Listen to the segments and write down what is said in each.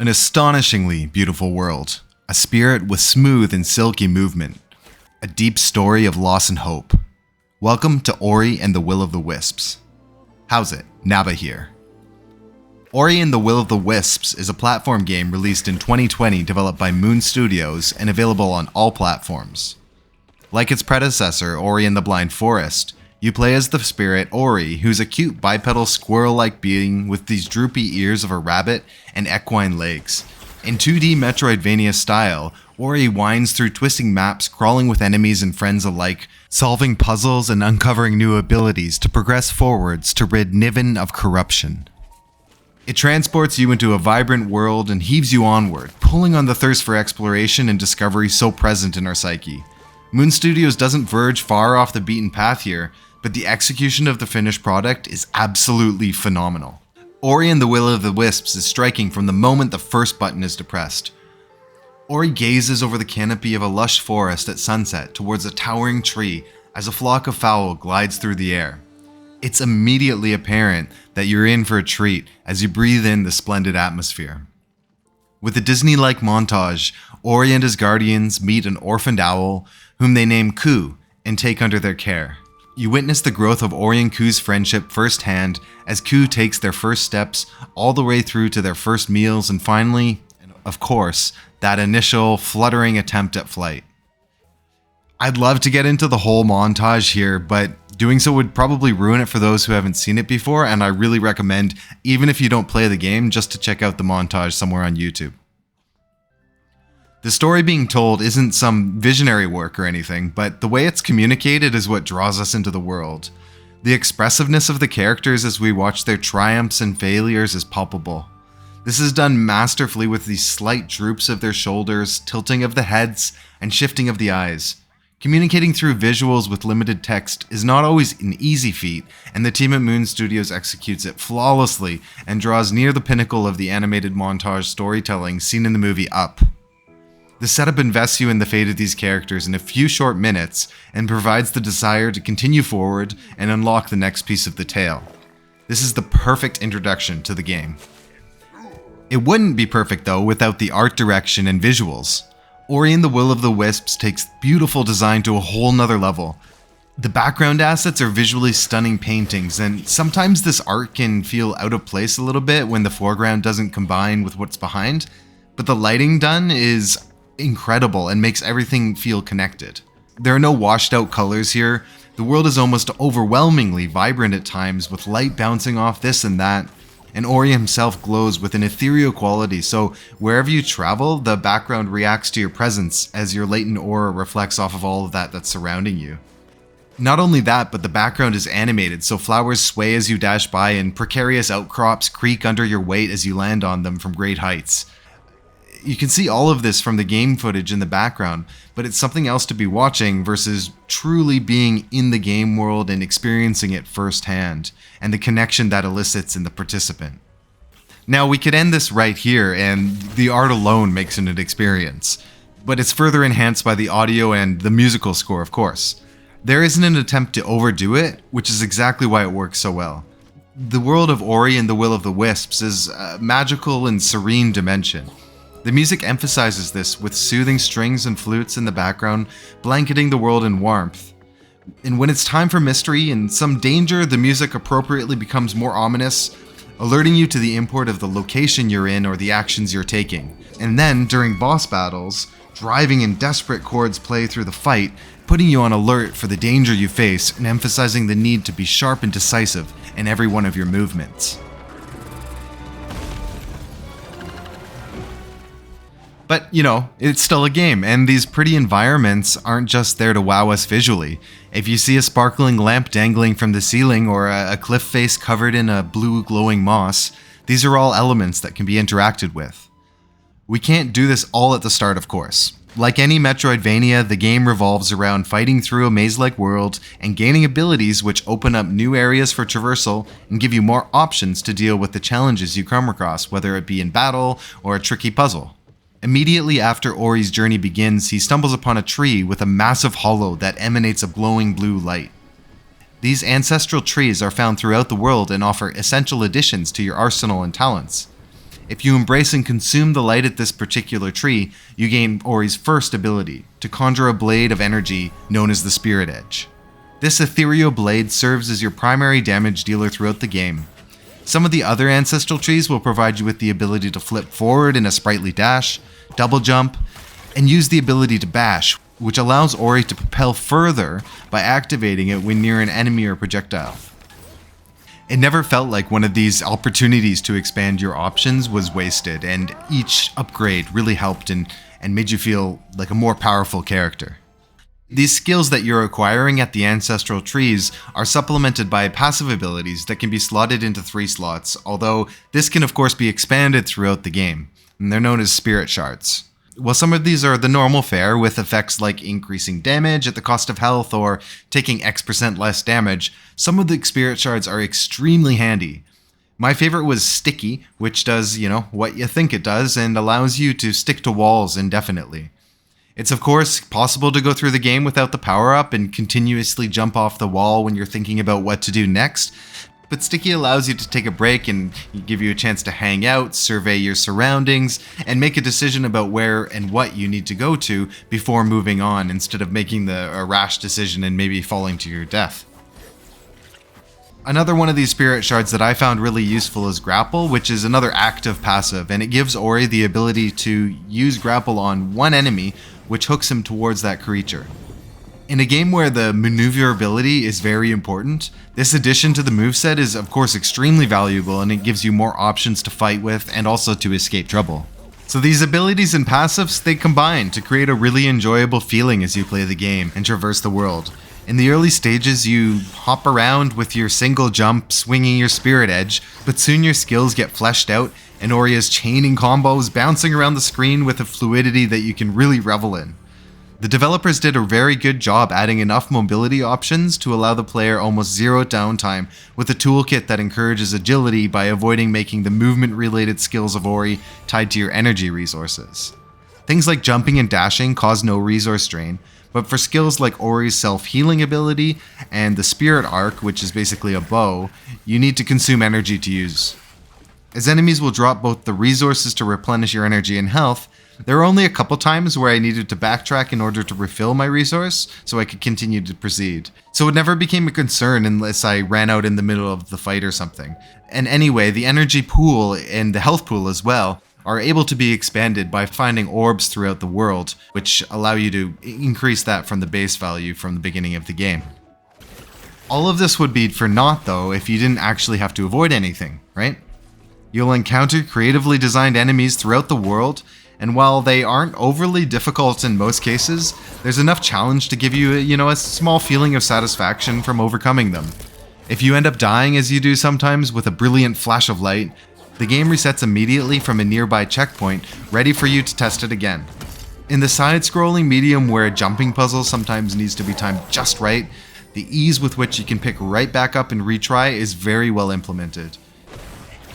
An astonishingly beautiful world, a spirit with smooth and silky movement, a deep story of loss and hope. Welcome to Ori and the Will of the Wisps. How's it? Naba here. Ori and the Will of the Wisps is a platform game released in 2020 developed by Moon Studios and available on all platforms. Like its predecessor, Ori and the Blind Forest, you play as the spirit Ori, who's a cute bipedal squirrel-like being with these droopy ears of a rabbit and equine legs. In 2D metroidvania style, Ori winds through twisting maps, crawling with enemies and friends alike, solving puzzles and uncovering new abilities to progress forwards to rid Niven of corruption. It transports you into a vibrant world and heaves you onward, pulling on the thirst for exploration and discovery so present in our psyche. Moon Studios doesn't verge far off the beaten path here, but the execution of the finished product is absolutely phenomenal. Ori and the Will of the Wisps is striking from the moment the first button is depressed. Ori gazes over the canopy of a lush forest at sunset towards a towering tree as a flock of fowl glides through the air. It's immediately apparent that you're in for a treat as you breathe in the splendid atmosphere. With a Disney-like montage, Ori and his guardians meet an orphaned owl whom they name Ku and take under their care. You witness the growth of Ori and Ku's friendship firsthand as Ku takes their first steps all the way through to their first meals and finally, of course, that initial fluttering attempt at flight. I'd love to get into the whole montage here, but doing so would probably ruin it for those who haven't seen it before, and I really recommend, even if you don't play the game, just to check out the montage somewhere on YouTube. The story being told isn't some visionary work or anything, but the way it's communicated is what draws us into the world. The expressiveness of the characters as we watch their triumphs and failures is palpable. This is done masterfully with these slight droops of their shoulders, tilting of the heads, and shifting of the eyes. Communicating through visuals with limited text is not always an easy feat, and the team at Moon Studios executes it flawlessly and draws near the pinnacle of the animated montage storytelling seen in the movie Up. The setup invests you in the fate of these characters in a few short minutes and provides the desire to continue forward and unlock the next piece of the tale. This is the perfect introduction to the game. It wouldn't be perfect though without the art direction and visuals. Ori and the Will of the Wisps takes beautiful design to a whole nother level. The background assets are visually stunning paintings, and sometimes this art can feel out of place a little bit when the foreground doesn't combine with what's behind, but the lighting done is incredible and makes everything feel connected. There are no washed out colors here. The world is almost overwhelmingly vibrant at times with light bouncing off this and that, and Ori himself glows with an ethereal quality, so wherever you travel, the background reacts to your presence as your latent aura reflects off of all of that that's surrounding you. Not only that, but the background is animated, so flowers sway as you dash by and precarious outcrops creak under your weight as you land on them from great heights. You can see all of this from the game footage in the background, but it's something else to be watching versus truly being in the game world and experiencing it firsthand, and the connection that elicits in the participant. Now, we could end this right here, and the art alone makes it an experience, but it's further enhanced by the audio and the musical score, of course. There isn't an attempt to overdo it, which is exactly why it works so well. The world of Ori and the Will of the Wisps is a magical and serene dimension. The music emphasizes this with soothing strings and flutes in the background, blanketing the world in warmth. And when it's time for mystery and some danger, the music appropriately becomes more ominous, alerting you to the import of the location you're in or the actions you're taking. And then, during boss battles, driving and desperate chords play through the fight, putting you on alert for the danger you face and emphasizing the need to be sharp and decisive in every one of your movements. But, it's still a game, and these pretty environments aren't just there to wow us visually. If you see a sparkling lamp dangling from the ceiling or a cliff face covered in a blue glowing moss, these are all elements that can be interacted with. We can't do this all at the start, of course. Like any Metroidvania, the game revolves around fighting through a maze-like world and gaining abilities which open up new areas for traversal and give you more options to deal with the challenges you come across, whether it be in battle or a tricky puzzle. Immediately after Ori's journey begins, he stumbles upon a tree with a massive hollow that emanates a glowing blue light. These ancestral trees are found throughout the world and offer essential additions to your arsenal and talents. If you embrace and consume the light at this particular tree, you gain Ori's first ability, to conjure a blade of energy known as the Spirit Edge. This ethereal blade serves as your primary damage dealer throughout the game. Some of the other ancestral trees will provide you with the ability to flip forward in a sprightly dash, double jump, and use the ability to bash, which allows Ori to propel further by activating it when near an enemy or projectile. It never felt like one of these opportunities to expand your options was wasted, and each upgrade really helped and made you feel like a more powerful character. These skills that you're acquiring at the ancestral trees are supplemented by passive abilities that can be slotted into 3 slots, although this can of course be expanded throughout the game, and they're known as spirit shards. While some of these are the normal fare with effects like increasing damage at the cost of health or taking X% less damage, some of the spirit shards are extremely handy. My favorite was Sticky, which does, what you think it does and allows you to stick to walls indefinitely. It's of course possible to go through the game without the power-up and continuously jump off the wall when you're thinking about what to do next, but Sticky allows you to take a break and give you a chance to hang out, survey your surroundings, and make a decision about where and what you need to go to before moving on, instead of making a rash decision and maybe falling to your death. Another one of these spirit shards that I found really useful is Grapple, which is another active passive, and it gives Ori the ability to use Grapple on one enemy, which hooks him towards that creature. In a game where the maneuverability is very important, this addition to the moveset is of course extremely valuable, and it gives you more options to fight with and also to escape trouble. So these abilities and passives, they combine to create a really enjoyable feeling as you play the game and traverse the world. In the early stages, you hop around with your single jump, swinging your Spirit Edge, but soon your skills get fleshed out, and Ori is chaining combos, bouncing around the screen with a fluidity that you can really revel in. The developers did a very good job adding enough mobility options to allow the player almost zero downtime, with a toolkit that encourages agility by avoiding making the movement-related skills of Ori tied to your energy resources. Things like jumping and dashing cause no resource drain, but for skills like Ori's self-healing ability and the Spirit Arc, which is basically a bow, you need to consume energy to use. As enemies will drop both the resources to replenish your energy and health, there were only a couple times where I needed to backtrack in order to refill my resource so I could continue to proceed. So it never became a concern unless I ran out in the middle of the fight or something. And anyway, the energy pool and the health pool as well are able to be expanded by finding orbs throughout the world, which allow you to increase that from the base value from the beginning of the game. All of this would be for naught though if you didn't actually have to avoid anything, right? You'll encounter creatively designed enemies throughout the world, and while they aren't overly difficult in most cases, there's enough challenge to give you, a small feeling of satisfaction from overcoming them. If you end up dying as you do sometimes with a brilliant flash of light, the game resets immediately from a nearby checkpoint, ready for you to test it again. In the side-scrolling medium where a jumping puzzle sometimes needs to be timed just right, the ease with which you can pick right back up and retry is very well implemented.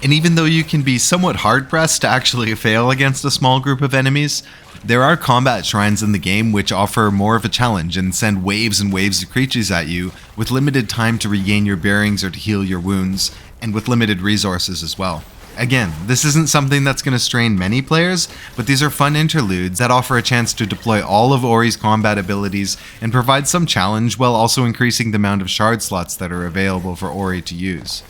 And even though you can be somewhat hard-pressed to actually fail against a small group of enemies, there are combat shrines in the game which offer more of a challenge and send waves and waves of creatures at you with limited time to regain your bearings or to heal your wounds, and with limited resources as well. Again, this isn't something that's going to strain many players, but these are fun interludes that offer a chance to deploy all of Ori's combat abilities and provide some challenge while also increasing the amount of shard slots that are available for Ori to use.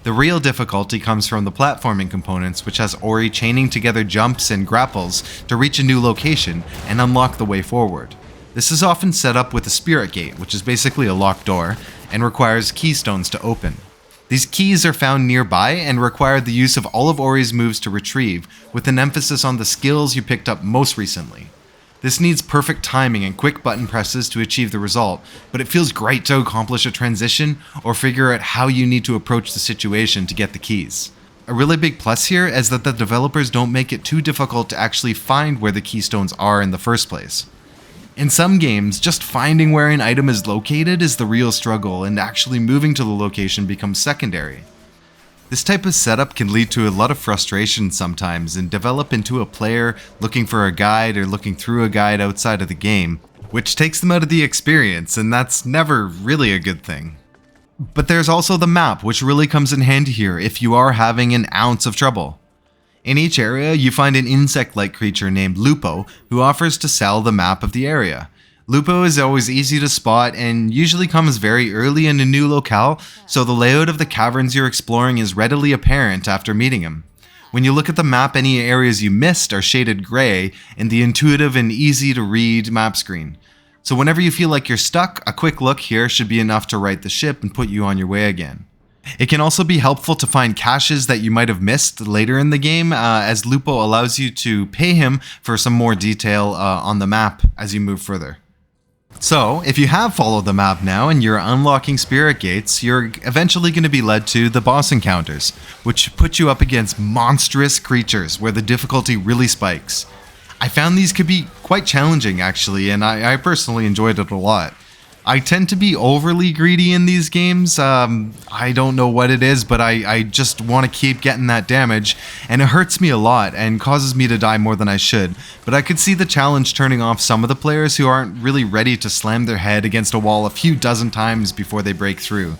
The real difficulty comes from the platforming components, which has Ori chaining together jumps and grapples to reach a new location and unlock the way forward. This is often set up with a Spirit Gate, which is basically a locked door, and requires keystones to open. These keys are found nearby and require the use of all of Ori's moves to retrieve, with an emphasis on the skills you picked up most recently. This needs perfect timing and quick button presses to achieve the result, but it feels great to accomplish a transition or figure out how you need to approach the situation to get the keys. A really big plus here is that the developers don't make it too difficult to actually find where the keystones are in the first place. In some games, just finding where an item is located is the real struggle, and actually moving to the location becomes secondary. This type of setup can lead to a lot of frustration sometimes and develop into a player looking for a guide or looking through a guide outside of the game, which takes them out of the experience, and that's never really a good thing. But there's also the map, which really comes in handy here if you are having an ounce of trouble. In each area, you find an insect-like creature named Lupo who offers to sell the map of the area. Lupo is always easy to spot and usually comes very early in a new locale, so the layout of the caverns you're exploring is readily apparent after meeting him. When you look at the map, any areas you missed are shaded gray in the intuitive and easy to read map screen. So whenever you feel like you're stuck, a quick look here should be enough to right the ship and put you on your way again. It can also be helpful to find caches that you might have missed later in the game, as Lupo allows you to pay him for some more detail on the map as you move further. So, if you have followed the map now and you're unlocking spirit gates, you're eventually going to be led to the boss encounters, which put you up against monstrous creatures where the difficulty really spikes. I found these could be quite challenging actually, and I personally enjoyed it a lot. I tend to be overly greedy in these games. I don't know what it is, but I just want to keep getting that damage, and it hurts me a lot and causes me to die more than I should. But I could see the challenge turning off some of the players who aren't really ready to slam their head against a wall a few dozen times before they break through.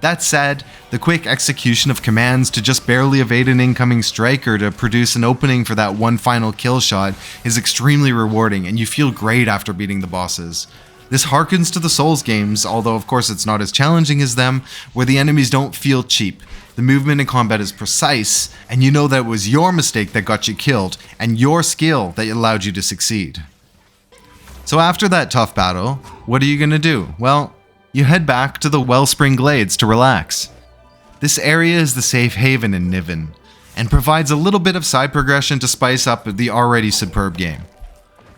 That said, the quick execution of commands to just barely evade an incoming strike or to produce an opening for that one final kill shot is extremely rewarding, and you feel great after beating the bosses. This harkens to the Souls games, although of course it's not as challenging as them, where the enemies don't feel cheap. The movement in combat is precise, and you know that it was your mistake that got you killed, and your skill that allowed you to succeed. So after that tough battle, what are you going to do? Well, you head back to the Wellspring Glades to relax. This area is the safe haven in Niven, and provides a little bit of side progression to spice up the already superb game.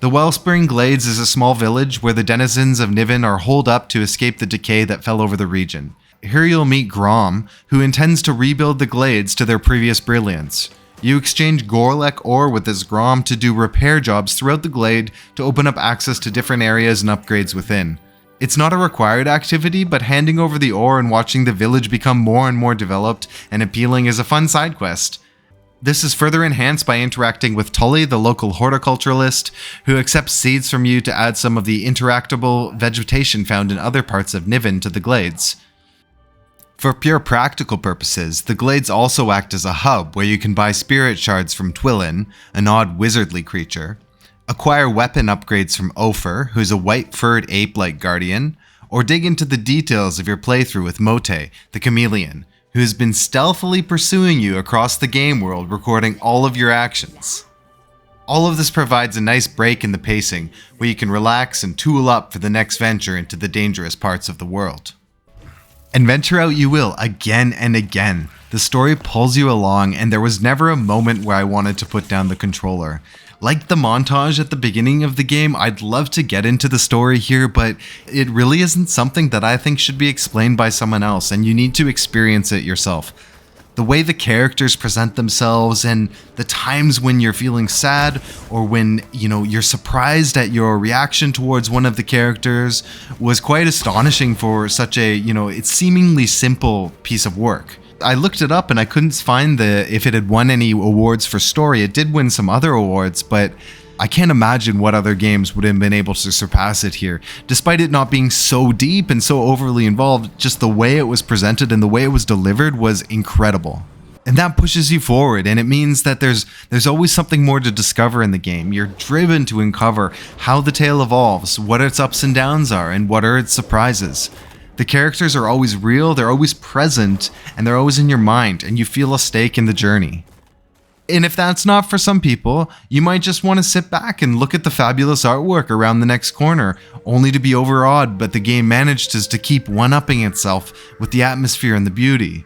The Wellspring Glades is a small village where the denizens of Niven are holed up to escape the decay that fell over the region. Here you'll meet Grom, who intends to rebuild the Glades to their previous brilliance. You exchange Gorlek ore with this Grom to do repair jobs throughout the Glade to open up access to different areas and upgrades within. It's not a required activity, but handing over the ore and watching the village become more and more developed and appealing is a fun side quest. This is further enhanced by interacting with Tully, the local horticulturalist, who accepts seeds from you to add some of the interactable vegetation found in other parts of Niven to the Glades. For pure practical purposes, the Glades also act as a hub where you can buy spirit shards from Twillin, an odd wizardly creature, acquire weapon upgrades from Ophir, who's a white-furred ape-like guardian, or dig into the details of your playthrough with Mote, the chameleon, who has been stealthily pursuing you across the game world, recording all of your actions. All of this provides a nice break in the pacing, where you can relax and tool up for the next venture into the dangerous parts of the world. And venture out you will, again and again. The story pulls you along, and there was never a moment where I wanted to put down the controller. Like the montage at the beginning of the game, I'd love to get into the story here, but it really isn't something that I think should be explained by someone else, and you need to experience it yourself. The way the characters present themselves and the times when you're feeling sad or when, you're surprised at your reaction towards one of the characters was quite astonishing for such a, it's seemingly simple piece of work. I looked it up and I couldn't find if it had won any awards for story. It did win some other awards, but I can't imagine what other games would have been able to surpass it here. Despite it not being so deep and so overly involved, just the way it was presented and the way it was delivered was incredible. And that pushes you forward, and it means that there's always something more to discover in the game. You're driven to uncover how the tale evolves, what its ups and downs are, and what are its surprises. The characters are always real, they're always present, and they're always in your mind, and you feel a stake in the journey. And if that's not for some people, you might just want to sit back and look at the fabulous artwork around the next corner, only to be overawed, but the game manages to keep one-upping itself with the atmosphere and the beauty.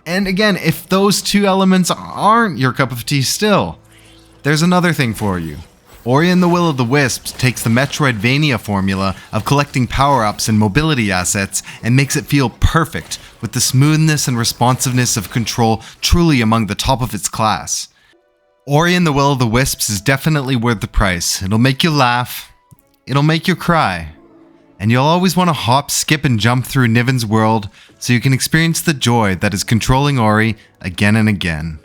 And again, if those two elements aren't your cup of tea still, there's another thing for you. Ori and the Will of the Wisps takes the metroidvania formula of collecting power-ups and mobility assets and makes it feel perfect, with the smoothness and responsiveness of Control truly among the top of its class. Ori and the Will of the Wisps is definitely worth the price. It'll make you laugh, it'll make you cry, and you'll always want to hop, skip, and jump through Niven's world so you can experience the joy that is controlling Ori again and again.